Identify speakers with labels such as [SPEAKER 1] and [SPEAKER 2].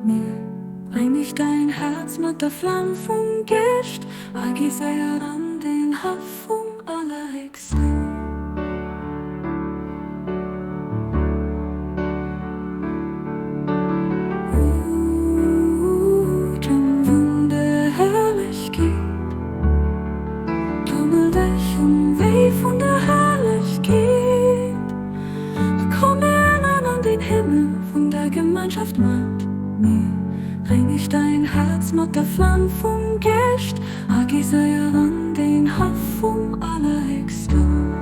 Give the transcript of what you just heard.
[SPEAKER 1] mir. Bring ich dein Herz mit der Flamme vom Gischt, agi Feier an den Haff vom Allerhöchsten. Den Wunder Herrlichkeit, tummel dich weh von der Herrlichkeit. Komm heran an den Himmel von der Gemeinschaft mit mir. Bring ich dein Herz mit der Flamme vom Gischt, agi Feier an den Haff vom Allerhöchsten.